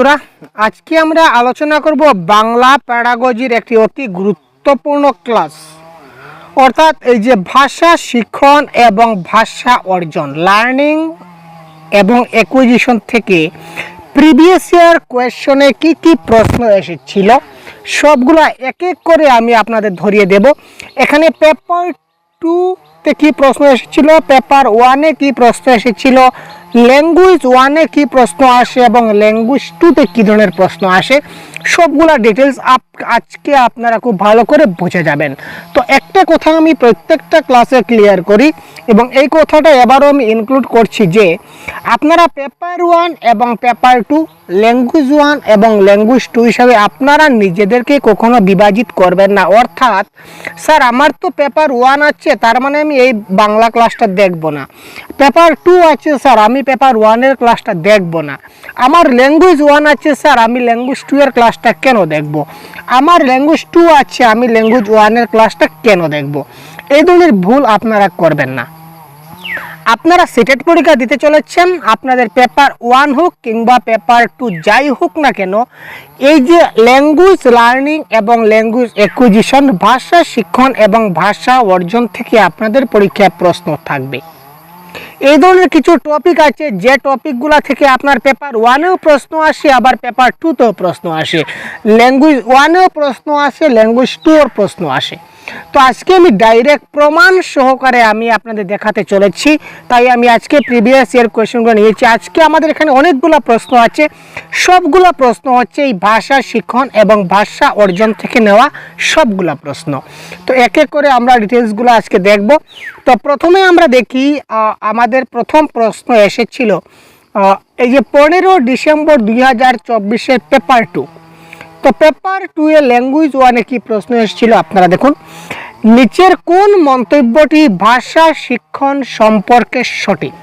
বন্ধুরা, আজকে আমরা আলোচনা করব বাংলা প্যাডাগজির একটি অতি গুরুত্বপূর্ণ ক্লাস, অর্থাৎ এই যে ভাষা শিক্ষণ এবং ভাষা অর্জন, লার্নিং এবং অ্যাকুইজিশন থেকে প্রিভিয়াস ইয়ার কোয়েশ্চনে কি কি প্রশ্ন এসেছিল সবগুলো এক এক করে আমি আপনাদের ধরিয়ে দেব। এখানে পেপার 2-তে কি প্রশ্ন এসেছিল, পেপার 1-এ কি প্রশ্ন এসেছিল, ল্যাঙ্গুয়েজ 1-এ কি প্রশ্ন আসে এবং ল্যাঙ্গুয়েজ 2-তে কী ধরনের প্রশ্ন আসে, সবগুলা ডিটেলস আজকে আপনারা খুব ভালো করে বুঝে যাবেন। তো একটা কথা আমি প্রত্যেকটা ক্লাসে ক্লিয়ার করি এবং এই কথাটা এবারও আমি ইনক্লুড করছি যে আপনারা পেপার 1 এবং পেপার 2, ল্যাঙ্গুয়েজ 1 এবং ল্যাঙ্গুয়েজ 2 হিসাবে আপনারা নিজেদেরকে কখনো বিভাজিত করবেন না। অর্থাৎ স্যার আমার তো পেপার 1 আছে, তার মানে আমি এই বাংলা ক্লাসটা দেখব না। পেপার 2 আছে স্যার, আমি পেপার 1-এর ক্লাসটা দেখব না। আমার ল্যাঙ্গুয়েজ 1 আছে স্যার, আমি ল্যাঙ্গুয়েজ 2-এর ক্লাসটা কেন দেখব? আমার ল্যাঙ্গুয়েজ 2 আছে, আমি ল্যাঙ্গুয়েজ 1-এর ক্লাসটা কেন দেখব? এই ধরনের ভুল আপনারা করবেন না। আপনারা সিটেট পরীক্ষা দিতে চলেছেন, আপনাদের পেপার 1 হোক কিংবা পেপার 2 যাই হোক না কেন, এই যে ল্যাঙ্গুয়েজ লার্নিং এবং ল্যাঙ্গুয়েজ অ্যাকুইজিশন, ভাষা শিক্ষণ এবং ভাষা অর্জন থেকে আপনাদের পরীক্ষায় প্রশ্ন থাকবে। এই ধরনের কিছু টপিক আছে যে টপিকগুলো থেকে আপনার পেপার 1-এও প্রশ্ন আসে, আবার পেপার 2-তেও প্রশ্ন আসে, ল্যাঙ্গুয়েজ 1-এও প্রশ্ন আসে, ল্যাঙ্গুয়েজ 2-এর প্রশ্ন আসে। তো আজকে আমি ডাইরেক্ট প্রমাণ সহকারে আমি আপনাদের দেখাতে চলেছি, তাই আমি আজকে প্রিভিয়াস ইয়ার কোয়েশ্চেনগুলো নিয়েছি। আজকে আমাদের এখানে অনেকগুলো প্রশ্ন আছে, সবগুলো প্রশ্ন হচ্ছে এই ভাষা শিক্ষণ এবং ভাষা অর্জন থেকে নেওয়া সবগুলো প্রশ্ন। তো এক এক করে আমরা ডিটেলসগুলো আজকে দেখব। তো প্রথমে আমরা দেখি আমাদের প্রথম প্রশ্ন এসেছিল এই যে 15 ডিসেম্বর 2024-এর পেপার 2। তো পেপার 2-এ ল্যাঙ্গুয়েজ 1-এ কি প্রশ্ন এসেছিল আপনারা দেখুন। নিচের কোন মন্তব্যটি ভাষা শিক্ষণ সম্পর্কে সঠিক?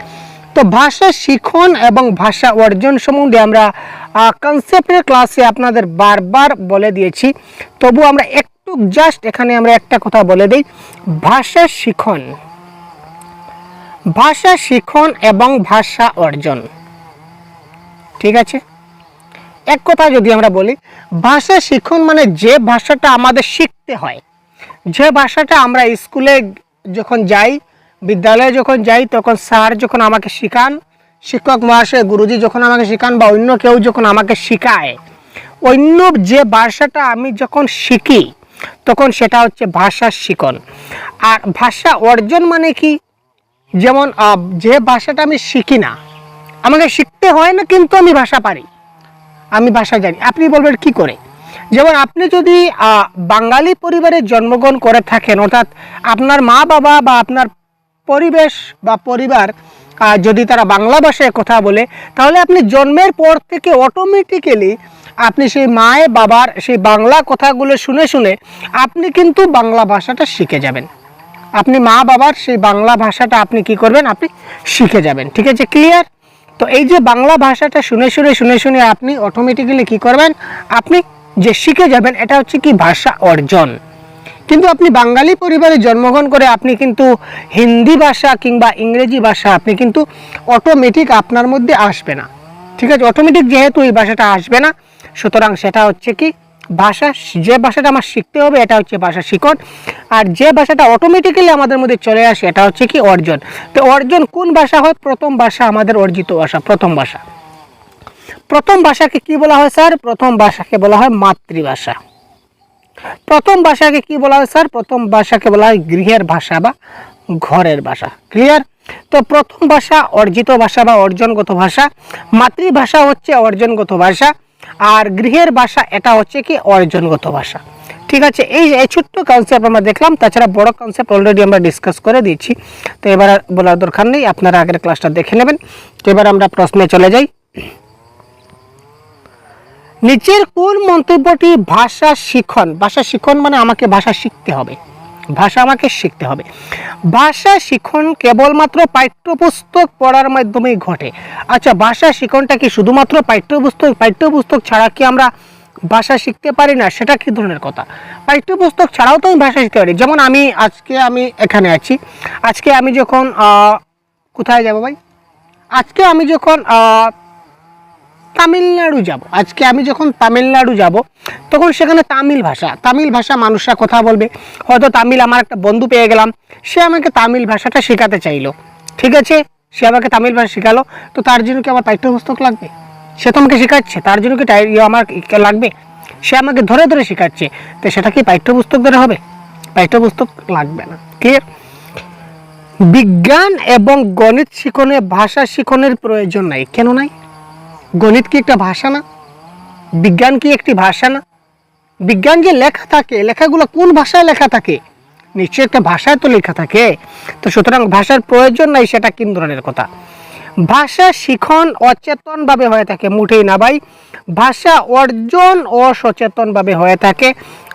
তো ভাষা শিক্ষণ এবং ভাষা অর্জন সম্বন্ধে আমরা কনসেপ্টের ক্লাসে আপনাদের বারবার বলে দিয়েছি, তবু আমরা একটু জাস্ট এখানে আমরা একটা কথা বলে দিই। ভাষা শিক্ষণ এবং ভাষা অর্জন, ঠিক আছে? এক কথা যদি আমরা বলি, ভাষা শিক্ষণ মানে যে ভাষাটা আমাদের শিখতে হয়, যে ভাষাটা আমরা স্কুলে যখন যাই, বিদ্যালয়ে যখন যাই, তখন স্যার যখন আমাকে শেখান, শিক্ষক মহাশয় গুরুজি যখন আমাকে শেখান বা অন্য কেউ যখন আমাকে শেখায়, অন্য যে ভাষাটা আমি যখন শিখি তখন সেটা হচ্ছে ভাষা শিক্ষণ। আর ভাষা অর্জন মানে কি? যেমন যে ভাষাটা আমি শিখি না, আমাকে শিখতে হয় না, কিন্তু আমি ভাষা পারি, আমি ভাষা জানি। আপনি বলবেন কি করে? যেমন আপনি যদি বাঙালি পরিবারে জন্মগ্রহণ করে থাকেন, অর্থাৎ আপনার মা বাবা বা আপনার পরিবেশ বা পরিবার যদি তারা বাংলা ভাষায় কথা বলে, তাহলে আপনি জন্মের পর থেকে অটোমেটিক্যালি আপনি সেই মায়ের বাবার সেই বাংলা কথাগুলো শুনে শুনে আপনি কিন্তু বাংলা ভাষাটা শিখে যাবেন। আপনি মা বাবার সেই বাংলা ভাষাটা আপনি কি করবেন? আপনি শিখে যাবেন, ঠিক আছে? ক্লিয়ার? তো এই যে বাংলা ভাষাটা শুনে শুনে আপনি অটোমেটিক্যালি কি করবেন? আপনি যে শিখে যাবেন, এটা হচ্ছে কি ভাষা অর্জন। কিন্তু আপনি বাঙালি পরিবারে জন্মগ্রহণ করে আপনি কিন্তু হিন্দি ভাষা কিংবা ইংরেজি ভাষা আপনি কিন্তু অটোমেটিক আপনার মধ্যে আসবে না, ঠিক আছে? অটোমেটিক যেহেতু এই ভাষাটা আসবে না, সুতরাং সেটা হচ্ছে কি ভাষা, যে ভাষাটা আমার শিখতে হবে এটা হচ্ছে ভাষা শিক্ষণ। আর যে ভাষাটা অটোমেটিক্যালি আমাদের মধ্যে চলে আসে এটা হচ্ছে কি অর্জন। তো অর্জন কোন ভাষা হয়? প্রথম ভাষা, আমাদের অর্জিত ভাষা, প্রথম ভাষা। প্রথম ভাষাকে কি বলা হয় স্যার? প্রথম ভাষাকে বলা হয় মাতৃভাষা। প্রথম ভাষাকে কি বলা হয় স্যার? প্রথম ভাষাকে বলা হয় গৃহের ভাষা বা ঘরের ভাষা। ক্লিয়ার? তো প্রথম ভাষা অর্জিত ভাষা বা অর্জনগত ভাষা, মাতৃভাষা হচ্ছে অর্জনগত ভাষা, আর গৃহের ভাষা এটা হচ্ছে কি অর্জনগত ভাষা, ঠিক আছে? এই ছোট্ট কনসেপ্ট আমরা দেখলাম, তাছাড়া বড় কনসেপ্ট অলরেডি আমরা ডিসকাস করে দিয়েছি, তো এবার বলার দরকার নেই, আপনারা আগের ক্লাসটা দেখে নেবেন। তো এবার আমরা প্রশ্নে চলে যাই। নিচের কোন মন্তব্যটি ভাষা শিক্ষণ, ভাষা শিক্ষণ মানে আমাকে ভাষা শিখতে হবে, ভাষা আমাকে শিখতে হবে, ভাষা শিক্ষণ কেবলমাত্র পাঠ্যপুস্তক পড়ার মাধ্যমেই ঘটে? আচ্ছা, ভাষা শিক্ষণটা কি শুধুমাত্র পাঠ্যপুস্তক ছাড়া কি আমরা ভাষা শিখতে পারি না? সেটা কি ধরনের কথা? পাঠ্যপুস্তক ছাড়াও তো আমি ভাষা শিখতে পারি। যেমন আমি এখানে আছি, আজকে আমি যখন কোথায় যাব ভাই, আজকে আমি যখন তামিলনাড়ু যাব, আজকে আমি যখন তামিলনাড়ু যাব তখন সেখানে তামিল ভাষা মানুষরা কথা বলবে। হয়তো তামিল আমার একটা বন্ধু পেয়ে গেলাম, সে আমাকে তামিল ভাষাটা শেখাতে চাইলো, ঠিক আছে, সে আমাকে তামিল ভাষা শেখালো, তো তার জন্য কি আমার পাঠ্যপুস্তক লাগবে? সে তো আমাকে শেখাচ্ছে, তার জন্য কি আমার লাগবে? সে আমাকে ধরে ধরে শেখাচ্ছে, তো সেটা কি পাঠ্যপুস্তক ধরে হবে? পাঠ্যপুস্তক লাগবে না। ক্লিয়ার? বিজ্ঞান এবং গণিত শিখনে ভাষা শিখনের প্রয়োজন নাই। কেন নাই? গণিত কি একটা ভাষা না? বিজ্ঞান কি একটি ভাষা না? বিজ্ঞান যে লেখা থাকে, লেখাগুলো কোন ভাষায় লেখা থাকে? নিশ্চয়ই একটা ভাষায় তো লেখা থাকে। তো সুতরাং ভাষার প্রয়োজন নাই, সেটা কোন ধরনের কথা? ভাষা শিখন অচেতনভাবে হয়ে থাকে, মোটেই না ভাই। ভাষা অর্জন অসচেতনভাবে হয়ে থাকে,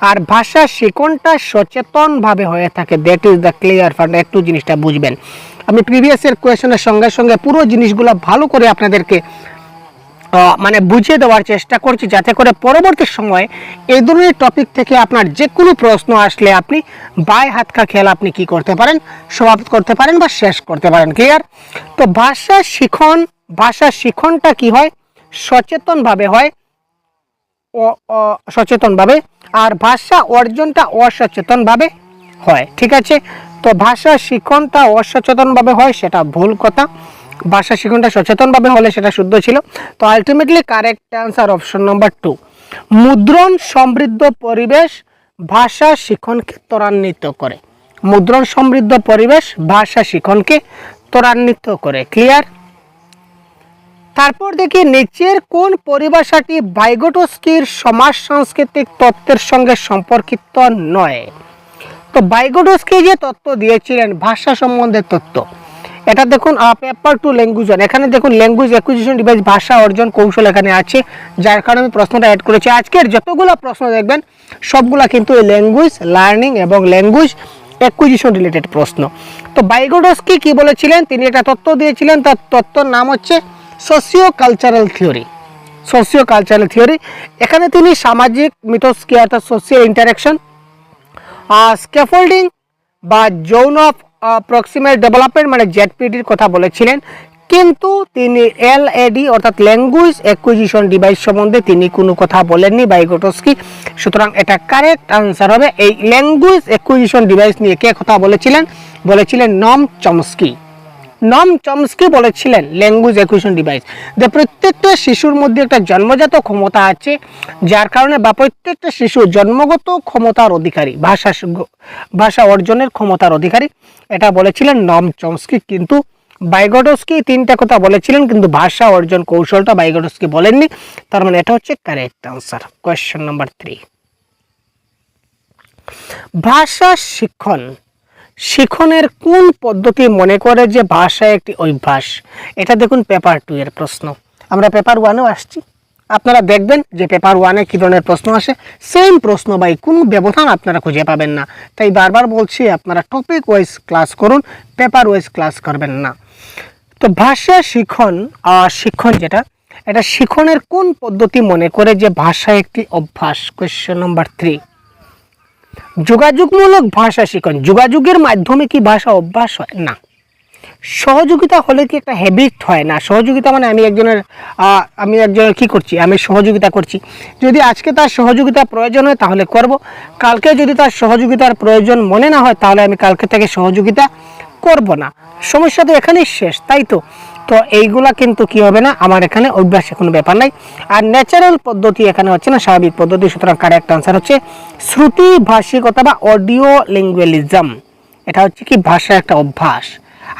আর ভাষা শিখনটা সচেতনভাবে হয়ে থাকে। That is the clear fund. একটু জিনিসটা বুঝবেন। আমি প্রিভিয়াসের কোয়েশনের সঙ্গে সঙ্গে পুরো জিনিসগুলো ভালো করে আপনাদেরকে মানে বুঝিয়ে দেওয়ার চেষ্টা করছি, যাতে করে পরবর্তী সময়ে এই ধরনের টপিক থেকে আপনার যে কোনো প্রশ্ন আসলে আপনি বাই হাত কা খেয়াল আপনি কি করতে পারেন, সমাপ্ত করতে পারেন বা শেষ করতে পারেন। ক্লিয়ার? তো ভাষা শিখনটা কি হয়? সচেতনভাবে হয়, সচেতনভাবে, আর ভাষা অর্জনটা অসচেতনভাবে হয়। ঠিক আছে? তো ভাষা শিখনটা অসচেতনভাবে হয়, সেটা ভুল কথা। ভাষা শিখনটা সচেতনভাবে হলে সেটা শুদ্ধ ছিল। তো ultimately correct answer option number 2। মুদ্রণ সমৃদ্ধ পরিবেশ ভাষা শিখনকে ত্বরান্বিত করে। মুদ্রণ সমৃদ্ধ পরিবেশ ভাষা শিখনকে ত্বরান্বিত করে। ক্লিয়ার? তারপর দেখি নিচের কোন পরিভাষাটি ভাইগোটস্কির সমাজ সাংস্কৃতিক তত্ত্বের সঙ্গে সম্পর্কিত নয়? তো ভাইগোটস্কি যে তত্ত্ব দিয়েছিলেন ভাষা সম্বন্ধে তত্ত্ব, এটা দেখুন পেপার 2 ল্যাঙ্গুয়েজ 1, এখানে দেখুন ল্যাঙ্গুয়েজ অ্যাকুইজিশন ডিভাইস ভাষা অর্জন কৌশল এখানে আছে, যার কারণে আমি প্রশ্নটা অ্যাড করেছি। আজকের যতগুলো প্রশ্ন দেখবেন সবগুলা কিন্তু এই ল্যাঙ্গুয়েজ লার্নিং এবং ল্যাঙ্গুয়েজ অ্যাকুইজিশন রিলেটেড প্রশ্ন। তো ভাইগোটস্কি কি বলেছিলেন? তিনি একটা তত্ত্ব দিয়েছিলেন, তার তত্ত্বর নাম হচ্ছে socio cultural theory. Socio cultural theory, এখানে তিনি সামাজিক মিথস্ক্রিয়া অর্থাৎ সোশিয়াল ইন্টারাকশন, স্ক্যাফোল্ডিং বা যৌন প্রক্সিমেট ডেভেলপমেন্ট মানে জেডপিডির কথা বলেছিলেন, কিন্তু তিনি এলএডি অর্থাৎ ল্যাঙ্গুয়েজ অ্যাকুইজিশন ডিভাইস সম্বন্ধে তিনি কোনো কথা বলেননি ভাইগোটস্কি। সুতরাং এটা কারেক্ট আনসার হবে। এই ল্যাঙ্গুয়েজ অ্যাকুইজিশন ডিভাইস নিয়ে কে কথা বলেছিলেন? বলেছিলেন নম চমস্কি। নম চমস্কি বলেছিলেন ল্যাঙ্গুয়েজ অ্যাকুইজিশন ডিভাইস যে প্রত্যেকটা শিশুর মধ্যে একটা জন্মজাত ক্ষমতা আছে, যার কারণে বা প্রত্যেকটা শিশু জন্মগত ক্ষমতার অধিকারী, ভাষা অর্জনের ক্ষমতার অধিকারী, এটা বলেছিলেন নম চমস্কি। কিন্তু ভাইগোটস্কি তিনটা কথা বলেছিলেন, কিন্তু ভাষা অর্জন কৌশলটা ভাইগোটস্কি বলেননি। তার মানে এটা হচ্ছে কারেক্ট আনসার। কোয়েশ্চেন নাম্বার 3, ভাষা শিখনের কোন পদ্ধতি মনে করে যে ভাষা একটি অভ্যাস? এটা দেখুন পেপার 2 এর প্রশ্ন। আমরা পেপার 1-এও আসছি, আপনারা দেখবেন যে পেপার 1-এ কী ধরনের প্রশ্ন আসে। সেম প্রশ্ন ভাই, কোনো ব্যবধান আপনারা খুঁজে পাবেন না। তাই বারবার বলছি আপনারা টপিক ওয়াইজ ক্লাস করুন, পেপার ওয়াইজ ক্লাস করবেন না। তো ভাষা শিখন যেটা, এটা শিখনের কোন পদ্ধতি মনে করে যে ভাষা একটি অভ্যাস? কোয়েশ্চেন নাম্বার 3, যোগাযোগমূলক ভাষা শিখন, যোগাযোগের মাধ্যমে কি ভাষা অভ্যাস হয়? না। সহযোগিতা হলে কি একটা হ্যাবিট হয়? না। সহযোগিতা মানে আমি একজনের কি করছি, আমি সহযোগিতা করছি, যদি আজকে তার সহযোগিতা প্রয়োজন হয় তাহলে করব, কালকে যদি তার সহযোগিতার প্রয়োজন মনে না হয় তাহলে আমি কালকে থেকে সহযোগিতা করব না। সমস্যা তো এখানেই শেষ, তাই তো। তো এইগুলা কিন্তু কি হবে না, আমার এখানে অভ্যাসে কোনো ব্যাপার নাই। আর ন্যাচারাল পদ্ধতি এখানে হচ্ছে না, স্বাভাবিক পদ্ধতি। সুতরাং কারেক্ট আনসার হচ্ছে শ্রুতি ভাষিকতা বা অডিও লিঙ্গুয়ালিজম। এটা হচ্ছে কি ভাষা একটা অভ্যাস।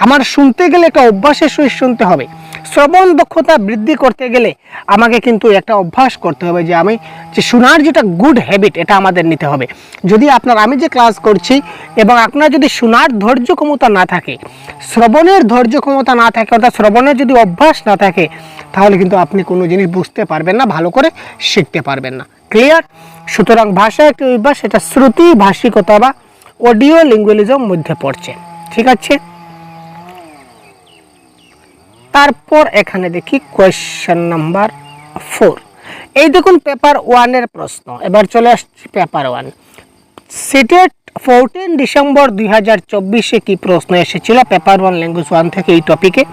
আমার শুনতে গেলে একটা অভ্যাসের সহিত শুনতে হবে। শ্রবণ দক্ষতা বৃদ্ধি করতে গেলে আমাকে কিন্তু একটা অভ্যাস করতে হবে, যে আমি যে শোনার যেটা গুড হ্যাবিট, এটা আমাদের নিতে হবে। যদি আমি যে ক্লাস করছি এবং আপনার যদি শোনার ধৈর্য ক্ষমতা না থাকে, শ্রবণের ধৈর্য ক্ষমতা না থাকে, অর্থাৎ শ্রবণের যদি অভ্যাস না থাকে, তাহলে কিন্তু আপনি কোনো জিনিস বুঝতে পারবেন না, ভালো করে শিখতে পারবেন না। ক্লিয়ার? সুতরাং ভাষা একটি অভ্যাস, এটা শ্রুতি ভাষিকতা বা অডিও লিঙ্গুয়ালিজম মধ্যে পড়ছে। ঠিক আছে? তারপর এখানে দেখি কোয়েশ্চেন নাম্বার 4। এই দেখুন পেপার 1-এর প্রশ্ন। এবার চলে আসছি পেপার 1। সিটেট 14 ডিসেম্বর 2024-এ কি প্রশ্ন এসেছিল পেপার 1 ল্যাঙ্গুয়েজ 1 থেকে এই টপিকে?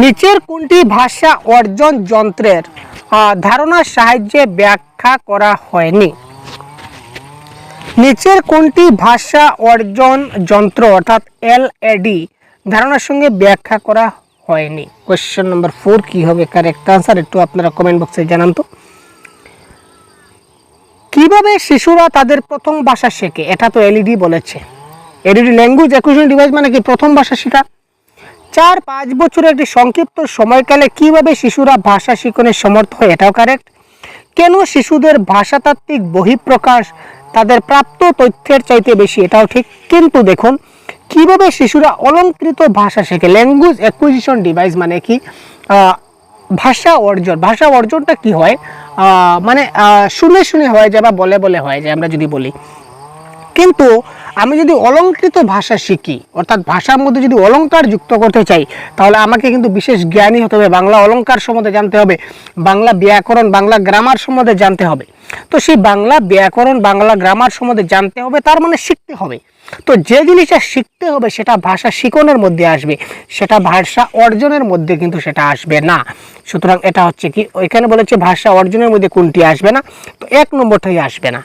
নিচের কোনটি ভাষা অর্জন যন্ত্রের ধারণার সাহায্যে ব্যাখ্যা করা হয়নি। নিচের কোনটি ভাষা অর্জন যন্ত্র অর্থাৎ এলএডি ধারণার সঙ্গে ব্যাখ্যা করা হয়নি? কোয়েশ্চেন নম্বর 4 কি হবে কারেক্ট আনসার, একটু আপনারা কমেন্ট বক্সে জানান তো। কিভাবে শিশুরা তাদের প্রথম ভাষা শেখে? এটা তো এলইডি বলেছে। এলইডি ল্যাঙ্গুয়েজ অ্যাকুইজিশন ডিভাইস মানে কি প্রথম ভাষা শেখা। 4-5 বছরের একটি সংক্ষিপ্ত সময়কালে কিভাবে শিশুরা ভাষা শিখনে সমর্থ হয়? এটাও কারেক্ট। কেন শিশুদের ভাষাতাত্ত্বিক বহিঃপ্রকাশ তাদের প্রাপ্ত তথ্যের চাইতে বেশি? এটাও ঠিক। কিন্তু দেখুন কিভাবে শিশুরা অলংকৃত ভাষা শেখে? ল্যাঙ্গুয়েজ অ্যাকুইজিশন ডিভাইস মানে কি ভাষা অর্জন। ভাষা অর্জনটা কি হয় মানে শুনে শুনে হয়ে যায় বা বলে বলে হয়ে যায় আমরা যদি বলি। কিন্তু আমি যদি অলংকৃত ভাষা শিখি অর্থাৎ ভাষার মধ্যে যদি অলংকার যুক্ত করতে চাই তাহলে আমাকে কিন্তু বিশেষ জ্ঞানী হতে হবে, বাংলা অলংকার সম্বন্ধে জানতে হবে, বাংলা ব্যাকরণ বাংলা গ্রামার সম্বন্ধে জানতে হবে। তো সেই বাংলা ব্যাকরণ বাংলা গ্রামার সম্বন্ধে জানতে হবে, তার মানে শিখতে হবে। তো যে জিনিসটা শিখতে হবে সেটা ভাষা শিখনের মধ্যে আসবে, সেটা ভাষা অর্জনের মধ্যে কিন্তু সেটা আসবে না। সুতরাং এটা হচ্ছে কি ওইখানে বলেছে ভাষা অর্জনের মধ্যে কোনটি আসবে না, তো 1 নম্বরটাই আসবে না।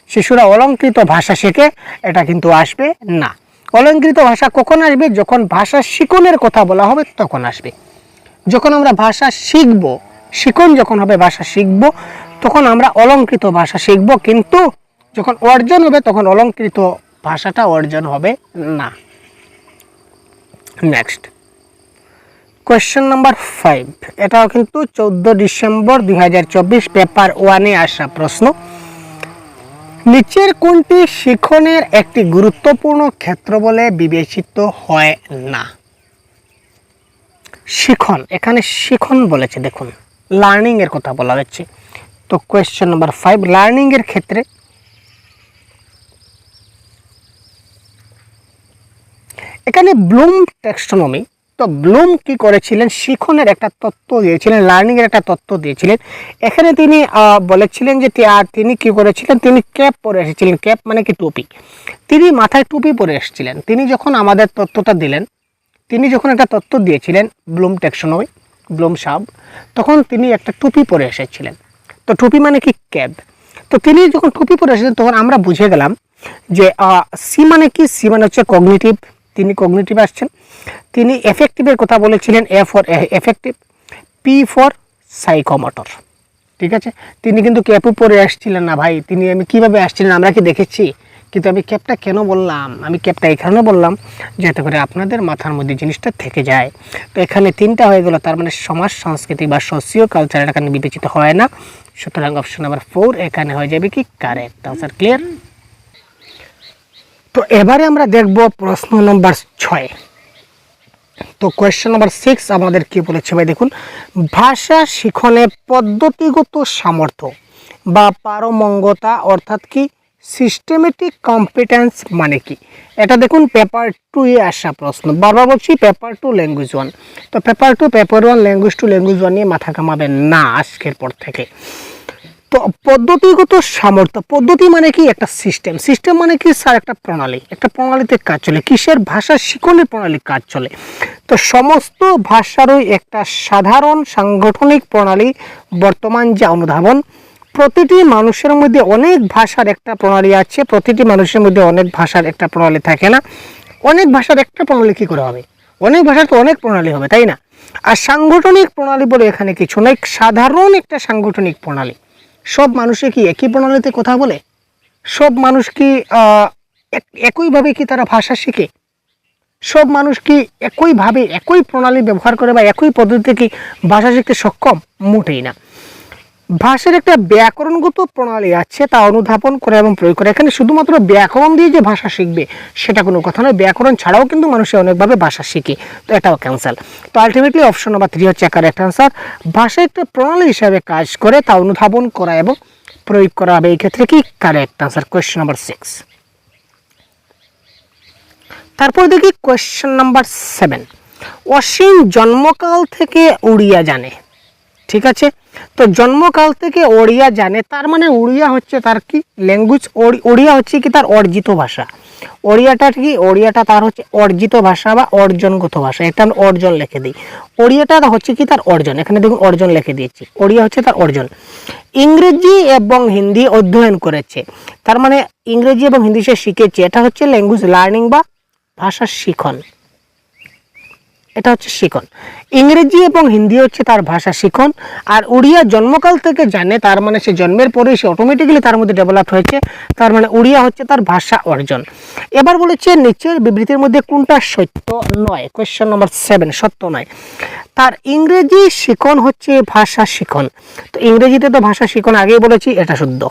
শিশুরা অলংকৃত ভাষা শেখে এটা কিন্তু আসবে না। অলংকৃত ভাষা কখন আসবে? যখন ভাষা শিখনের কথা বলা হবে তখন আসবে। যখন আমরা ভাষা শিখব, শিখন যখন হবে ভাষা শিখব তখন আমরা অলংকৃত ভাষা শিখব, কিন্তু যখন অর্জন হবে তখন অলংকৃত ভাষাটা অর্জন হবে না। নেক্সট কোয়েশ্চেন নাম্বার 5, এটাও কিন্তু 14 ডিসেম্বর 2024 পেপার 1-এ আসা প্রশ্ন। নিচের কোনটি শিখনের একটি গুরুত্বপূর্ণ ক্ষেত্র বলে বিবেচিত হয় না? শিখন, এখানে শিখন বলেছে, দেখুন লার্নিং এর কথা বলা হচ্ছে। তো কোয়েশ্চেন নাম্বার 5 লার্নিং এর ক্ষেত্রে এখানে ব্লুম টেক্সোনমি। তো ব্লুম কি করেছিলেন? শিখনের একটা তত্ত্ব দিয়েছিলেন, লার্নিং এর একটা তত্ত্ব দিয়েছিলেন। এখানে তিনি বলেছিলেন যে তিনি কি করেছিলেন, তিনি ক্যাপ পরে এসেছিলেন। ক্যাপ মানে কি টুপি, তিনি মাথায় টুপি পরে এসেছিলেন। তিনি যখন আমাদের তত্ত্বটা দিলেন, তিনি যখন একটা তত্ত্ব দিয়েছিলেন ব্লুম টেক্সোনমি, ব্লুম সাব, তখন তিনি একটা টুপি পরে এসেছিলেন। তো টুপি মানে কি ক্যাপ। তো তিনি যখন টুপি পরে এসেছেন তখন আমরা বুঝে গেলাম যে সি মানে কি, সি মানে হচ্ছে কগনিটিভ, তিনি কগনিটিভ আসছেন। তিনি এফেক্টিভের কথা বলেছিলেন, A for effective, P for psychomotor, ঠিক আছে। তিনি কিন্তু ক্যাপও পরে আসছিলেন না ভাই, তিনি আমি কিভাবে আসছিলেন আমরা কি দেখেছি। কিন্তু আমি ক্যাপটা কেন বললাম, আমি ক্যাপটা এই কারণে বললাম যাতে করে আপনাদের মাথার মধ্যে জিনিসটা থেকে যায়। তো এখানে 3টা হয়ে গেল, তার মানে সমাজ সাংস্কৃতিক বা সোশিও কালচার এখানে বিবেচিত হয় না। সুতরাং অপশন নাম্বার 4 এখানে হয়ে যাবে কি কারেক্ট আনসার। ক্লিয়ার? তো এবারে আমরা দেখব প্রশ্ন নম্বর 6। তো কোয়েশ্চেন নাম্বার 6 আমাদের কি বলেছে ভাই, দেখুন ভাষা শিখনে পদ্ধতিগত সামর্থ্য বা পারমঙ্গতা অর্থাৎ কি সিস্টেমেটিক কম্পিটেন্স মানে কি? এটা দেখুন পেপার 2-এ আসা প্রশ্ন। বারবার বলছি পেপার 2 ল্যাঙ্গুয়েজ 1। তো পেপার 2 পেপার 1 ল্যাঙ্গুয়েজ 2 ল্যাঙ্গুয়েজ 1 নিয়ে মাথা কামাবেন না আজকের পর থেকে। তো পদ্ধতিগত সামর্থ্য, পদ্ধতি মানে কি একটা সিস্টেম, সিস্টেম মানে কি স্যার একটা প্রণালী, একটা প্রণালীতে কাজ চলে। কিসের? ভাষা শিখনের প্রণালী কাজ চলে। তো সমস্ত ভাষারই একটা সাধারণ সাংগঠনিক প্রণালী বর্তমান যা অনুধাবন। প্রতিটি মানুষের মধ্যে অনেক ভাষার একটা প্রণালী আছে, প্রতিটি মানুষের মধ্যে অনেক ভাষার একটা প্রণালী থাকে না। অনেক ভাষার একটা প্রণালী কী করে হবে? অনেক ভাষার তো অনেক প্রণালী হবে, তাই না? আর সাংগঠনিক প্রণালী বলে এখানে কিছু নয়, সাধারণ একটা সাংগঠনিক প্রণালী। সব মানুষে কি একই প্রণালীতে কথা বলে? সব মানুষ কি একইভাবে কি তারা ভাষা শিখে? সব মানুষ কি একইভাবে একই প্রণালী ব্যবহার করে বা একই পদ্ধতিতে কি ভাষা শিখতে সক্ষম? মোটেই না। ভাষার একটা ব্যাকরণগত প্রণালী আছে, তা অনুধাবন করে এবং প্রয়োগ করে। এখানে শুধুমাত্র ব্যাকরণ দিয়ে যে ভাষা শিখবে সেটা কোনো কথা নয়, ব্যাকরণ ছাড়াও কিন্তু মানুষের অনেকভাবে ভাষা শিখে। তো এটাও ক্যান্সেল। তো আলটিমেটলি অপশন নাম্বার 3 হচ্ছে কারেক্ট অ্যান্সার। ভাষা একটা প্রণালী হিসাবে কাজ করে, তা অনুধাবন করা এবং প্রয়োগ করা হবে। এই ক্ষেত্রে কি কারেক্ট অ্যান্সার কোয়েশ্চেন নাম্বার 6। তারপর দেখি কোয়েশ্চেন নাম্বার 7। অসীম জন্মকাল থেকে উড়িয়া জানে, ঠিক আছে। তো জন্মকাল থেকে ওড়িয়া জানে, তার মানে উড়িয়া হচ্ছে তার কি ল্যাঙ্গুয়েজ, ওড়িয়া হচ্ছে কি তার অর্জিত ভাষা। ওড়িয়াটা কি, ওড়িয়াটা তার হচ্ছে অর্জিত ভাষা বা অর্জনগত ভাষা, একটা আমি অর্জন লিখে দিই। ওড়িয়াটা হচ্ছে কি তার অর্জন, এখানে দেখুন অর্জন লিখে দিয়েছি, ওড়িয়া হচ্ছে তার অর্জন। ইংরেজি এবং হিন্দি অধ্যয়ন করেছে, তার মানে ইংরেজি এবং হিন্দি সে শিখেছে, এটা হচ্ছে ল্যাঙ্গুয়েজ লার্নিং বা ভাষা শিখন, এটা হচ্ছে শিখন। ইংরেজি এবং হিন্দি হচ্ছে তার ভাষা শিখন। আর উড়িয়া জন্মকাল থেকে জানে, তার মানে সে জন্মের পরেই সে অটোমেটিক্যালি তার মধ্যে ডেভেলপ হয়েছে, তার মানে উড়িয়া হচ্ছে তার ভাষা অর্জন। এবার বলেছে নিচের বিবৃতির মধ্যে কোনটা সত্য নয়, কোয়েশ্চেন নম্বর 7, সত্য নয়। তার ইংরেজি শিখন হচ্ছে ভাষা শিখন, তো ইংরেজিতে তো ভাষা শিখন আগেই বলেছি, এটা শুদ্ধ।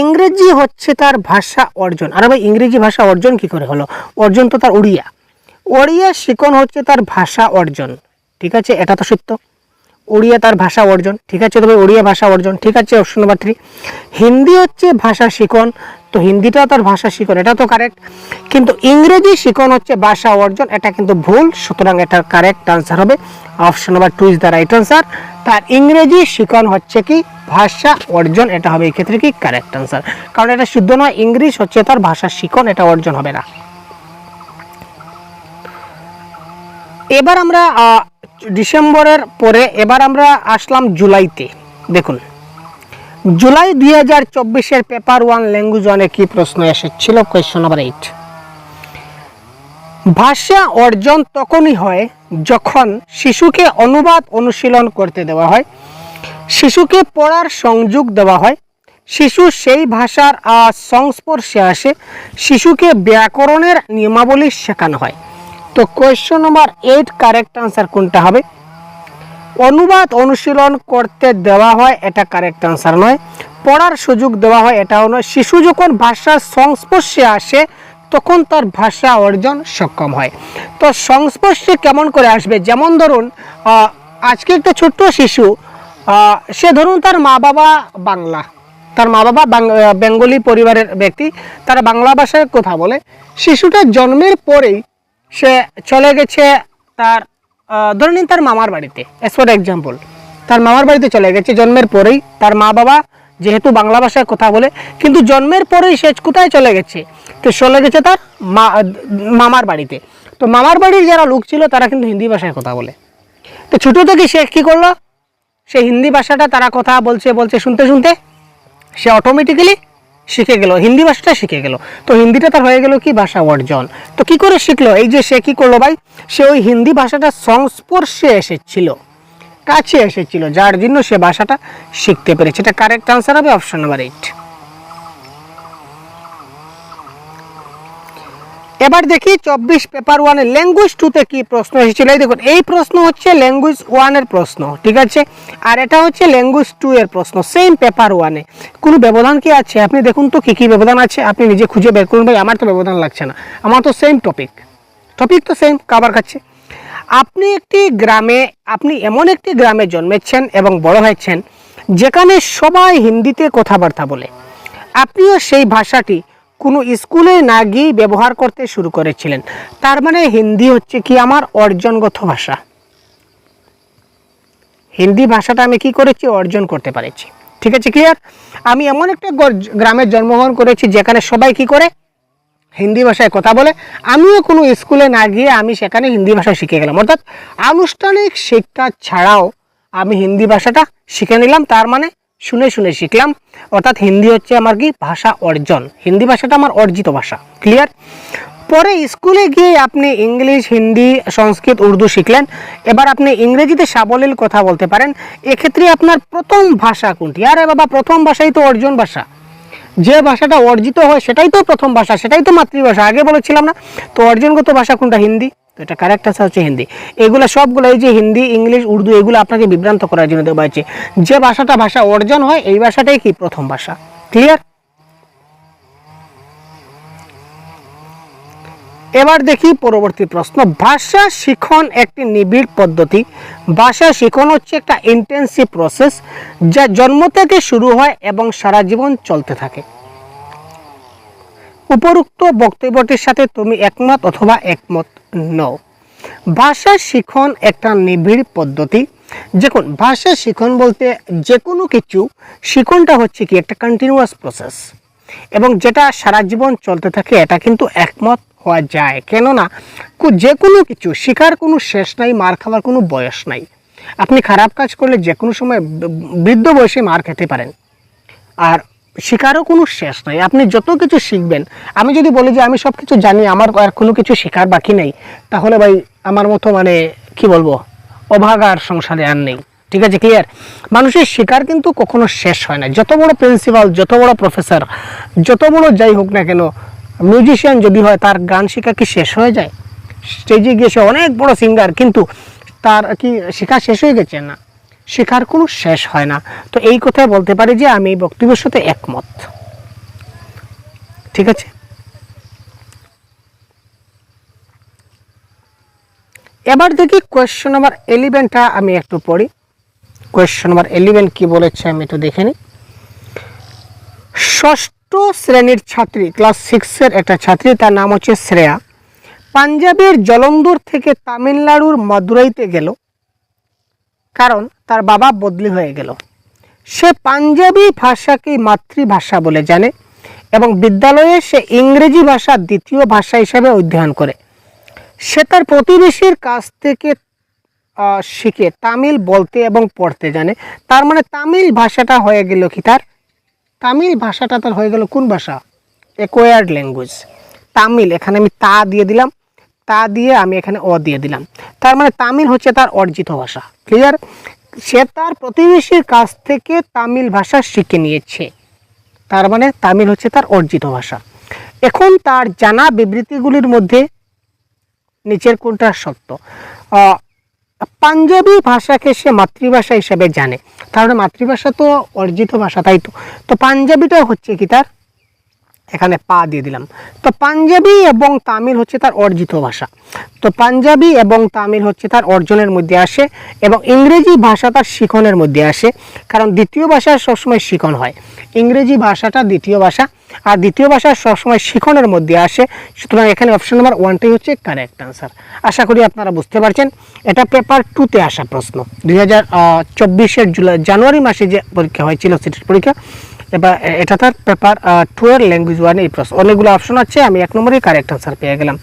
ইংরেজি হচ্ছে তার ভাষা অর্জন, আর ভাই ইংরেজি ভাষা অর্জন কি করে হলো, অর্জন তো তার উড়িয়া, ওড়িয়া শিখন হচ্ছে তার ভাষা অর্জন, ঠিক আছে, এটা তো সত্য। ওড়িয়া তার ভাষা অর্জন, ঠিক আছে, তবে ওড়িয়া ভাষা অর্জন, ঠিক আছে, অপশন নাম্বার 3। হিন্দি হচ্ছে ভাষা শিখন, তো হিন্দিটাও তার ভাষা শিখন, এটা তো কারেক্ট। কিন্তু ইংরেজি শিখন হচ্ছে ভাষা অর্জন, এটা কিন্তু ভুল, সুতরাং এটার কারেক্ট আনসার হবে option number 2 is the right answer. তার ইংরেজি শিখন হচ্ছে কি ভাষা অর্জন, এটা হবে এই ক্ষেত্রে কি কারেক্ট আনসার, কারণ এটা শুদ্ধ নয়, ইংলিশ হচ্ছে তার ভাষা শিখন, এটা অর্জন হবে না। এবার আমরা ডিসেম্বরের পরে এবার আমরা আসলাম জুলাইতে। দেখুন জুলাই 2024-এর পেপার 1 ল্যাঙ্গুয়েজ 1-এ কি প্রশ্ন এসেছিল, কোয়েশ্চন নাম্বার 8। ভাষা অর্জন তখনই হয় যখন শিশুকে অনুবাদ অনুশীলন করতে দেওয়া হয়, শিশুকে পড়ার সংযোগ দেওয়া হয়, শিশু সেই ভাষার সংস্পর্শে আসে, শিশুকে ব্যাকরণের নিয়মাবলী শেখানো হয়। তো কোয়েশ্চন নাম্বার 8 কারেক্ট আনসার কোনটা হবে, অনুবাদ অনুশীলন করতে দেওয়া হয়, এটা কারেক্ট আনসার নয়। পড়ার সুযোগ দেওয়া হয়, এটাও নয়। শিশু যখন ভাষার সংস্পর্শে আসে তখন তার ভাষা অর্জন সক্ষম হয়। তো সংস্পর্শে কেমন করে আসবে, যেমন ধরুন আজকে একটা ছোট্ট শিশু, সে ধরুন তার মা বাবা বাংলা, তার মা বাবা বেঙ্গলি পরিবারের ব্যক্তি, তারা বাংলা ভাষায় কথা বলে, শিশুটা জন্মের পরেই সে চলে গেছে তার ধরে নিন তার মামার বাড়িতে, অ্যাজ ফর এক্সাম্পল তার মামার বাড়িতে চলে গেছে জন্মের পরেই, তার মা বাবা যেহেতু বাংলা ভাষায় কথা বলে, কিন্তু জন্মের পরেই সে কোথায় চলে গেছে, তো চলে গেছে তার মামার বাড়িতে। তো মামার বাড়ির যারা লোক ছিল তারা কিন্তু হিন্দি ভাষায় কথা বলে, তো ছোটো থেকে সে কী করলো, সে হিন্দি ভাষাটা তারা কথা বলছে বলছে শুনতে শুনতে সে অটোমেটিক্যালি শিখে গেল, হিন্দি ভাষাটা শিখে গেল, তো হিন্দিটা তার হয়ে গেল কি ভাষা অর্জন। তো কি করে শিখলো, এই যে সে কি করলো ভাই, সে ওই হিন্দি ভাষাটা সংস্পর্শে এসেছিল, কাছে এসেছিল, যার জন্য সে ভাষাটা শিখতে পেরেছে, এটা কারেক্ট আনসার হবে অপশন নাম্বার 8। এবার দেখি 24 পেপার 1 এর ল্যাঙ্গুয়েজ 2-তে কি প্রশ্ন এসেছিল। এই দেখুন এই প্রশ্ন হচ্ছে ল্যাঙ্গুয়েজ 1 এর প্রশ্ন, ঠিক আছে, আর এটা হচ্ছে ল্যাঙ্গুয়েজ 2 এর প্রশ্ন, সেম পেপার 1-এ। কোনো ব্যবধান কি আছে আপনি দেখুন তো, কি কি ব্যবধান আছে আপনি নিজে খুঁজে বের করুন ভাই, আমার তো ব্যবধান লাগছে না, আমার তো সেম টপিক তো সেম কাবার খাচ্ছে। আপনি একটি গ্রামে, আপনি এমন একটি গ্রামে জন্মেছেন এবং বড় হয়েছেন যেখানে সবাই হিন্দিতে কথাবার্তা বলে, আপনিও সেই ভাষাটি কোনো স্কুলে না গিয়ে ব্যবহার করতে শুরু করেছিলেন, তার মানে হিন্দি হচ্ছে কি আমার অর্জনগত ভাষা, হিন্দি ভাষাটা আমি কি করেছি অর্জন করতে পেরেছি, ঠিক আছে, ক্লিয়ার। আমি এমন একটা গ্রামে জন্মগ্রহণ করেছি যেখানে সবাই কি করে হিন্দি ভাষায় কথা বলে, আমিও কোনো স্কুলে না গিয়ে আমি সেখানে হিন্দি ভাষা শিখে গেলাম, অর্থাৎ আনুষ্ঠানিক শিক্ষা ছাড়াও আমি হিন্দি ভাষাটা শিখে নিলাম, তার মানে শুনে শুনে শিখলাম, অর্থাৎ হিন্দি হচ্ছে আমার কি ভাষা অর্জন, হিন্দি ভাষাটা আমার অর্জিত ভাষা, ক্লিয়ার। পরে স্কুলে গিয়ে আপনি ইংলিশ, হিন্দি, সংস্কৃত, উর্দু শিখলেন, এবার আপনি ইংরেজিতে সাবলীল কথা বলতে পারেন, এক্ষেত্রে আপনার প্রথম ভাষা কোনটি, আরে বাবা প্রথম ভাষাই তো অর্জন ভাষা, যে ভাষাটা অর্জিত হয় সেটাই তো প্রথম ভাষা, সেটাই তো মাতৃভাষা, আগে বলেছিলাম না। তো অর্জনগত ভাষা কোনটা, হিন্দি, তো এটা কারেক্ট আনসার হচ্ছে হিন্দি। এগুলো সবগুলো এই যে হিন্দি, ইংলিশ, উর্দু এগুলো আপনাকে বিভ্রান্ত করার জন্য দেওয়া হয়েছে, যে ভাষাটা ভাষা অর্জন হয় এই ভাষাটাই কি প্রথম ভাষা, ক্লিয়ার। এবার দেখি পরবর্তী প্রশ্ন, ভাষা শিখন একটি নিবিড় পদ্ধতি, ভাষা শিখন হচ্ছে একটা ইন্টেন্সিভ প্রসেস যা জন্ম থেকে শুরু হয় এবং সারা জীবন চলতে থাকে। উপরোক্ত বক্তব্যটির সাথে তুমি একমত অথবা একমত নও। ভাষা শিখন একটা নিবিড় পদ্ধতি, দেখুন ভাষা শিখন বলতে যে কোনো কিছু শিখনটা হচ্ছে কি একটা কন্টিনিউয়াস প্রসেস, এবং যেটা সারা জীবন চলতে থাকে, এটা কিন্তু একমত হওয়া যায়। কেননা যে কোনো কিছু শেখার কোনো শেষ নাই, মার খাওয়ার কোনো বয়স নাই। আপনি খারাপ কাজ করলে যে কোনো সময় বৃদ্ধ বয়সে মার খেতে পারেন, আর শেখারও কোনো শেষ নাই। আপনি যত কিছু শিখবেন, আমি যদি বলি যে আমি সব কিছু জানি, আমার আর কোনো কিছু শেখার বাকি নেই, তাহলে ভাই আমার মতো মানে কি বলবো, অভাগার সংসারে আর নেই। ঠিক আছে, ক্লিয়ার? মানুষের শেখার কিন্তু কখনো শেষ হয় না। যত বড় প্রিন্সিপাল, যত বড় প্রফেসর, যত বড় যাই হোক না কেন, মিউজিশিয়ান যদি হয়, তার গান শেখা কি শেষ হয়ে যায়? স্টেজে গিয়ে সে অনেক বড় সিঙ্গার, কিন্তু তার কি শেখা শেষ হয়ে গেছে? না, শেখার কোনো শেষ হয় না। তো এই কথাই বলতে পারি যে আমি এই বক্তব্যের সাথে একমত। ঠিক আছে, এবার দেখি কোয়েশ্চন নাম্বার 11টা আমি একটু পড়ি। কোয়েশ্চন নাম্বার 11 কি বলেছে আমি একটু দেখে নিই। ষষ্ঠ শ্রেণীর ছাত্রী, ক্লাস 6-এর একটা ছাত্রী, তার নাম হচ্ছে শ্রেয়া, পাঞ্জাবের জলন্দর থেকে তামিলনাড়ুর মাদুরাইতে গেল, কারণ তার বাবা বদলি হয়ে গেল। সে পাঞ্জাবি ভাষাকে মাতৃভাষা বলে জানে এবং বিদ্যালয়ে সে ইংরেজি ভাষা দ্বিতীয় ভাষা হিসেবে অধ্যয়ন করে। সে তার প্রতিবেশীর কাছ থেকে শিখে তামিল বলতে এবং পড়তে জানে। তার মানে তামিল ভাষাটা হয়ে গেল কি, তার তামিল ভাষাটা তার হয়ে গেল কোন ভাষা? Acquired language. তামিল, এখানে আমি তা দিয়ে দিলাম, তা দিয়ে আমি এখানে অ দিয়ে দিলাম। তার মানে তামিল হচ্ছে তার অর্জিত ভাষা। ক্লিয়ার? সে তার প্রতিবেশীর কাছ থেকে তামিল ভাষা শিখে নিয়েছে, তার মানে তামিল হচ্ছে তার অর্জিত ভাষা। এখন তার জানা বিবৃতিগুলির মধ্যে নিচের কোনটা সত্য? পাঞ্জাবি ভাষাকে সে মাতৃভাষা হিসেবে জানে, তাহলে মাতৃভাষা তো অর্জিত ভাষা, তাই তো? তো পাঞ্জাবিটা হচ্ছে কি তার, এখানে পা দিয়ে দিলাম। তো পাঞ্জাবি এবং তামিল হচ্ছে তার অর্জিত ভাষা। তো পাঞ্জাবি এবং তামিল হচ্ছে তার অর্জনের মধ্যে আসে, এবং ইংরেজি ভাষা তার শিখনের মধ্যে আসে, কারণ দ্বিতীয় ভাষা সবসময় শিখন হয়। ইংরেজি ভাষাটা দ্বিতীয় ভাষা, আর দ্বিতীয় ভাষা সবসময় শিখনের মধ্যে আসে। সুতরাং এখানে অপশন নাম্বার 1টাই হচ্ছে কারেক্ট আনসার। আশা করি আপনারা বুঝতে পারছেন। এটা পেপার 2তে আসা প্রশ্ন, 2024-এর জানুয়ারি মাসে যে পরীক্ষা হয়েছিল, সিটির পরীক্ষা। এবার এটা তার পেপার 2-এর ল্যাঙ্গুয়েজ 1 এই প্রশ্ন। অনেকগুলো অপশন আছে, আমি 1 নম্বরে কারেক্ট আনসার পেয়ে গেলাম।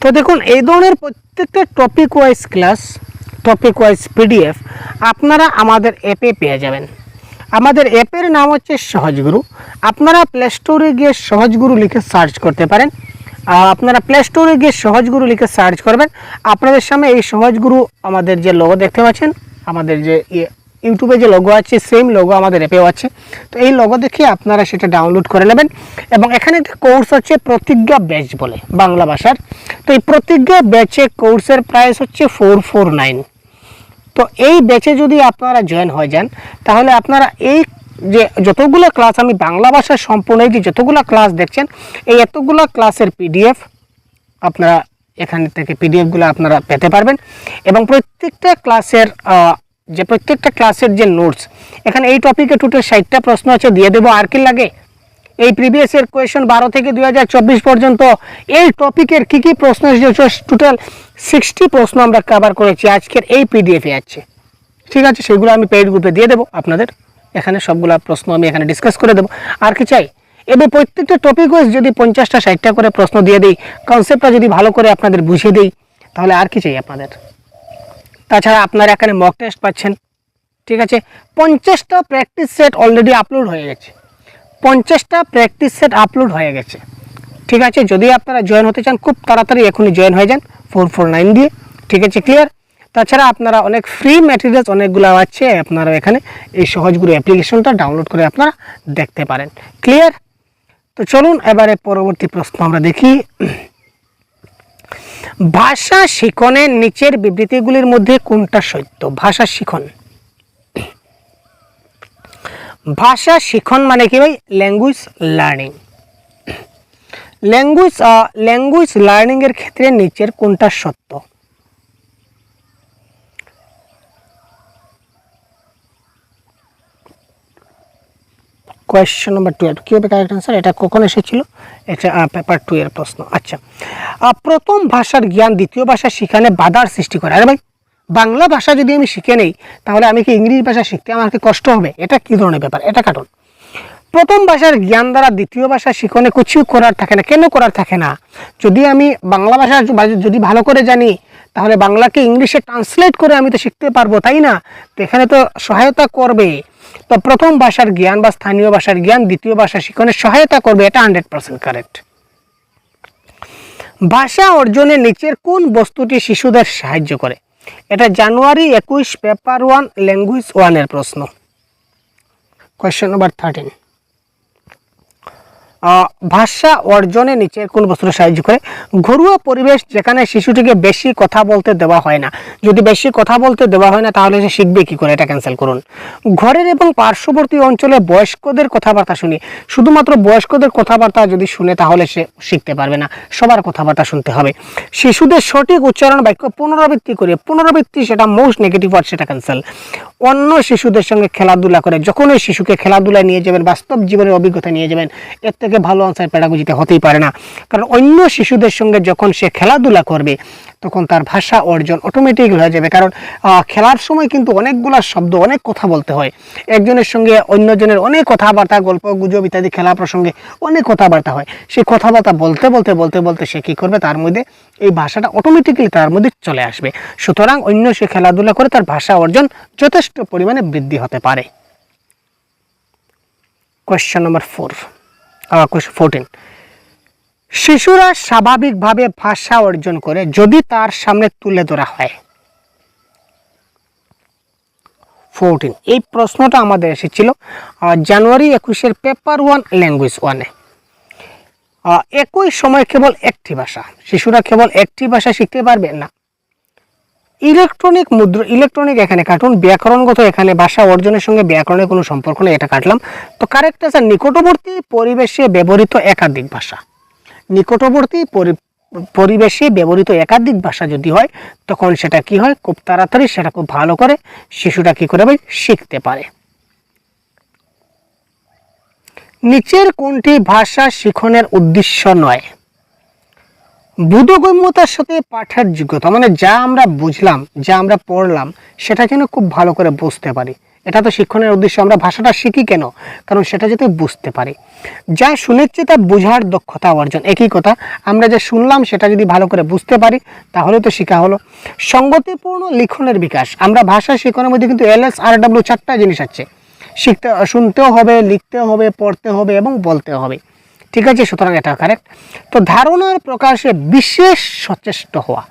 তো দেখুন, এই ধরনের প্রত্যেকটা topic wise class, topic wise PDF আপনারা আমাদের অ্যাপে পেয়ে যাবেন। আমাদের অ্যাপের নাম হচ্ছে সহজগুরু। আপনারা প্লে স্টোরে গিয়ে সহজগুরু লিখে সার্চ করতে পারেন। আপনারা প্লে স্টোরে গিয়ে সহজগুরু লিখে সার্চ করবেন, আপনাদের সামনে এই সহজগুরু আমাদের যে লোগো দেখতে পাচ্ছেন, আমাদের যে ইউটিউবে যে লোগো আছে, সেম লোগো আমাদের অ্যাপেও আছে। তো এই লোগো দেখে আপনারা সেটা ডাউনলোড করে নেবেন। এবং এখানে একটা কোর্স হচ্ছে প্রতিজ্ঞা ব্যাচ বলে, বাংলা ভাষার। তো এই প্রতিজ্ঞা ব্যাচে কোর্সের প্রাইস হচ্ছে 449। তো এই ব্যাচে যদি আপনারা জয়েন হয়ে যান, তাহলে আপনারা এই যে যতগুলো ক্লাস আমি বাংলা ভাষার সম্পূর্ণ এই যে যতগুলো ক্লাস দেখছেন, এই এতগুলো ক্লাসের পিডিএফ আপনারা এখান থেকে পিডিএফগুলো আপনারা পেতে পারবেন। এবং প্রত্যেকটা ক্লাসের যে নোটস, এখানে এই টপিকে টোটাল 60টা প্রশ্ন আছে, দিয়ে দেবো। আর কি লাগে? এই প্রিভিয়াস ইয়ার কোয়েশন 12 থেকে 2024 পর্যন্ত এই টপিকের কি কি প্রশ্ন এসেছে, টোটাল 60 প্রশ্ন আমরা কভার করেছি আজকের এই পিডিএফে আছে। ঠিক আছে, সেগুলো আমি পেইড গ্রুপে দিয়ে দেবো আপনাদের। এখানে সবগুলা প্রশ্ন আমি এখানে ডিসকাস করে দেবো। আর কি চাই? এবার প্রত্যেকটা টপিক ওয়াইজ যদি 50টা 60টা করে প্রশ্ন দিয়ে দিই, কনসেপ্টটা যদি ভালো করে আপনাদের বুঝিয়ে দিই, তাহলে আর কি চাই আপনাদের? তাছাড়া আপনারা এখানে মক টেস্ট পাচ্ছেন। ঠিক আছে, 50টা প্র্যাকটিস সেট অলরেডি আপলোড হয়ে গেছে। 50টা প্র্যাকটিস সেট আপলোড হয়ে গেছে। ঠিক আছে, যদি আপনারা জয়েন হতে চান, খুব তাড়াতাড়ি এখনই জয়েন হয়ে যান 449 দিয়ে। ঠিক আছে, ক্লিয়ার? তাছাড়া আপনারা অনেক ফ্রি ম্যাটেরিয়ালস অনেকগুলো আছে, আপনারা এখানে এই সহজগুরু অ্যাপ্লিকেশনটা ডাউনলোড করে আপনারা দেখতে পারেন। ক্লিয়ার? তো চলুন এবারে পরবর্তী প্রশ্ন আমরা দেখি। ভাষা শিখনের নিচের বিবৃতিগুলির মধ্যে কোনটা সত্য? ভাষা শিখন, ভাষা শিখন মানে কি ভাই? Language learning. ল্যাঙ্গুয়েজ লার্নিং এর ক্ষেত্রে নিচের কোনটা সত্য? কোয়েশ্চন নাম্বার 12 কি হবে কারেক্ট আনসার? এটা কখন এসেছিল? এটা পেপার 2 এর প্রশ্ন। আচ্ছা, প্রথম ভাষার জ্ঞান দ্বিতীয় ভাষা শিখানে বাধার সৃষ্টি করে। আরে ভাই, বাংলা ভাষা যদি আমি শিখে নেই, তাহলে আমি কি ইংরেজি ভাষা শিখতে আমার কি কষ্ট হবে? এটা কি ধরনের ব্যাপার? এটা কারণ প্রথম ভাষার জ্ঞান দ্বারা দ্বিতীয় ভাষা শিখনে কিছু করার থাকে না। কেন করার থাকে না? যদি আমি বাংলা ভাষা যদি ভালো করে জানি, তাহলে বাংলাকে ইংলিশে ট্রান্সলেট করে আমি তো শিখতে পারবো, তাই না? তো এখানে তো সহায়তা করবে। তো প্রথম ভাষার জ্ঞান বা স্থানীয় ভাষার জ্ঞান দ্বিতীয় ভাষা শিখনে সহায়তা করবে, এটা 100% কারেক্ট। ভাষা অর্জনে নিচের কোন বস্তুটি শিশুদের সাহায্য করে? এটা জানুয়ারি 21 পেপার 1 ল্যাঙ্গুয়েজ 1 এর প্রশ্ন। কোয়েশ্চেন নাম্বার 13, ভাষা অর্জনে নিচের কোন বস্তুটি সাহায্য করে? ঘরোয়া পরিবেশ যেখানে শিশুটিকে বেশি কথা বলতে দেওয়া হয় না। যদি বেশি কথা বলতে দেওয়া হয় না, তাহলে সে শিখবে কি করে? এটা ক্যান্সেল করুন। ঘরের এবং পার্শ্ববর্তী অঞ্চলে বয়স্কদের কথাবার্তা শুনি। শুধুমাত্র বয়স্কদের কথাবার্তা যদি শুনে তাহলে সে শিখতে পারবে না, সবার কথাবার্তা শুনতে হবে। শিশুদের সঠিক উচ্চারণ বাক্য পুনরাবৃত্তি করে। পুনরাবৃত্তি সেটা মোস্ট নেগেটিভ ওয়ার্ড, সেটা ক্যান্সেল। অন্য শিশুদের সঙ্গে খেলাধুলা করে। যখন ওই শিশুকে খেলাধুলায় নিয়ে যাবেন, বাস্তব জীবনের অভিজ্ঞতা নিয়ে যাবেন, এর থেকে ভালো আনসার পেডাগোজিতে হতেই পারে না। কারণ অন্য শিশুদের সঙ্গে যখন সে খেলাধুলা করবে, তখন তার ভাষা অর্জন অটোমেটিক হয়ে যাবে। কারণ খেলার সময় কিন্তু অনেকগুলো শব্দ, অনেক কথা বলতে হয়। একজনের সঙ্গে অন্যজনের অনেক কথাবার্তা, গল্প গুজব ইত্যাদি খেলা প্রসঙ্গে অনেক কথাবার্তা হয়। সেই কথাবার্তা বলতে বলতে বলতে বলতে সে কী করবে? তার মধ্যে এই ভাষাটা অটোমেটিক্যালি তার মধ্যে চলে আসবে। সুতরাং অন্য সে খেলাধুলা করে তার ভাষা অর্জন যথেষ্ট পরিমাণে বৃদ্ধি হতে পারে। কোয়েশ্চেন নাম্বার 14, শিশুরা স্বাভাবিকভাবে ভাষা অর্জন করে যদি তার সামনে তুলে ধরা হয়। 14, এই প্রশ্নটা আমাদের এসেছিল জানুয়ারি 21 পেপার 1 ল্যাঙ্গুয়েজ 1-এ। একই সময় কেবল একটি ভাষা, শিশুরা কেবল একটি ভাষা শিখতে পারবে না। ইলেকট্রনিক এখানে কাটুন, ব্যাকরণগত এখানে ভাষা অর্জনের সঙ্গে ব্যাকরণের কোনো সম্পর্ক নেই, এটা কাটলাম। তো কারেক্ট আছে নিকটবর্তী পরিবেশে ব্যবহৃত একাধিক ভাষা। নিকটবর্তী পরিবেশে ব্যবহৃত একাধিক ভাষা যদি হয়, তখন সেটা কি হয়? খুব তাড়াতাড়ি সেটা খুব ভালো করে শিশুরা কি করে শিখতে পারে। নিচের কোনটি ভাষা শিখনের উদ্দেশ্য নয়? বোধগম্যতার সাথে পাঠের যোগ্যতা, মানে যা আমরা বুঝলাম, যা আমরা পড়লাম, সেটা যেন খুব ভালো করে বুঝতে পারি। এটা তো শিক্ষণের উদ্দেশ্য। আমরা ভাষাটা শিখি কেন? কারণ সেটা যাতে বুঝতে পারি। যা শুনেছি তা বোঝার দক্ষতা অর্জন, একই কথা। আমরা যা শুনলাম সেটা যদি ভালো করে বুঝতে পারি, তাহলে তো শেখা হলো। সঙ্গতিপূর্ণ লিখনের বিকাশ, আমরা ভাষা শিখনের মধ্যে কিন্তু LSRW 4টা জিনিস আছে। শুনতেও হবে, লিখতেও হবে, পড়তে হবে এবং বলতেও হবে, ঠিক আছে? সুতরাং এটা কারেক্ট। তো ধারণার প্রকাশে বিশেষ সচেষ্ট হওয়া,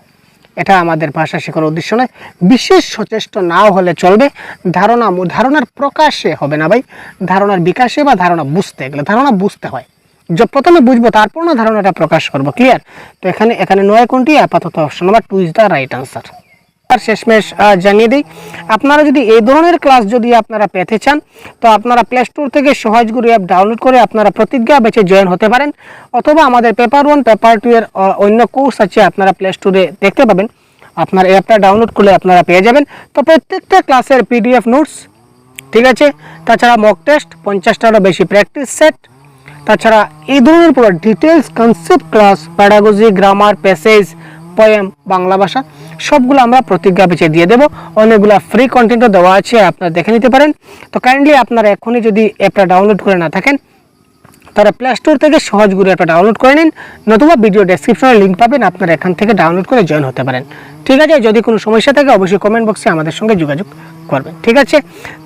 এটা আমাদের ভাষা শেখার উদ্দেশ্য নয়। বিশেষ সচেষ্ট নাও হলে চলবে। ধারণার প্রকাশে হবে না ভাই, ধারণার বিকাশে বা ধারণা বুঝতে গেলে, ধারণা বুঝতে হয়। প্রথমে বুঝবো, তারপর না ধারণাটা প্রকাশ করবো। ক্লিয়ার? তো এখানে 9 কোনটি? আপাতত option number 2 is the right answer. আর শেষমেশ জানিয়ে দিই, আপনারা যদি এই ধরনের ক্লাস যদি আপনারা পেতে চান, তো আপনারা প্লে স্টোর থেকে সহজগুরু অ্যাপ ডাউনলোড করে আপনারা প্রতিজ্ঞা ব্যাচে জয়েন হতে পারেন, অথবা আমাদের পেপার 1 পেপার 2 এর অন্য কোর্স আছে, আপনারা প্লে স্টোরে দেখতে পাবেন। আপনার অ্যাপটা ডাউনলোড করলে আপনারা পেয়ে যাবেন। তো প্রত্যেকটা ক্লাসের PDF নোটস, ঠিক আছে? তাছাড়া মক টেস্ট, 50টারও বেশি প্র্যাকটিস সেট, তাছাড়া এই ধরনের পুরো details concept class, pedagogy, grammar, passage, poem, Bangla ভাষা, সবগুলো আমরা প্রতিজ্ঞা ব্যাচে দিয়ে দেবো। অনেকগুলো ফ্রি কন্টেন্টও দেওয়া আছে, আপনারা দেখে নিতে পারেন। তো কাইন্ডলি আপনারা এখনই যদি অ্যাপটা ডাউনলোড করে না থাকেন, তারা প্লে স্টোর থেকে সহজগুরু অ্যাপটা ডাউনলোড করে নিন, নতুবা ভিডিও ডেসক্রিপশনে লিঙ্ক পাবেন, আপনারা এখান থেকে ডাউনলোড করে জয়েন হতে পারেন, ঠিক আছে? যদি কোনো সমস্যা থাকে অবশ্যই কমেন্ট বক্সে আমাদের সঙ্গে যোগাযোগ করবেন, ঠিক আছে?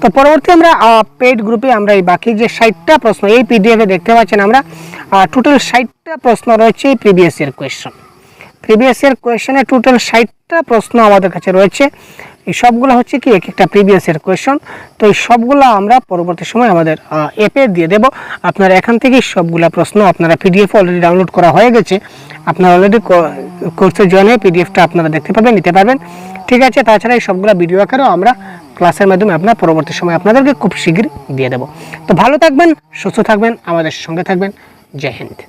তো পরবর্তী আমরা পেইড গ্রুপে আমরা এই বাকি যে 60টা প্রশ্ন এই PDF এ দেখতে পাচ্ছেন, আমরা টোটাল 60টা প্রশ্ন রয়েছে previous year question. Previous year কোয়েশ্চনে টোটাল 60টা প্রশ্ন আমাদের কাছে রয়েছে। এই সবগুলো হচ্ছে কি এক একটা প্রিভিয়াস ইয়ার কোয়েশ্চন। তো এই সবগুলো আমরা পরবর্তী সময় আমাদের অ্যাপে দিয়ে দেব। আপনারা এখান থেকে সবগুলা প্রশ্ন আপনারা PDF অলরেডি ডাউনলোড করা হয়ে গেছে, আপনারা অলরেডি কোর্সে জয়েন হয়ে PDFটা আপনারা দেখতে পাবেন, নিতে পারবেন, ঠিক আছে? তাছাড়া এই সবগুলো ভিডিও আকারেও আমরা ক্লাসের মাধ্যমে আপনার পরবর্তী সময় আপনাদেরকে খুব শীঘ্রই দিয়ে দেব। তো ভালো থাকবেন, সুস্থ থাকবেন, আমাদের সঙ্গে থাকবেন। জয় হিন্দ।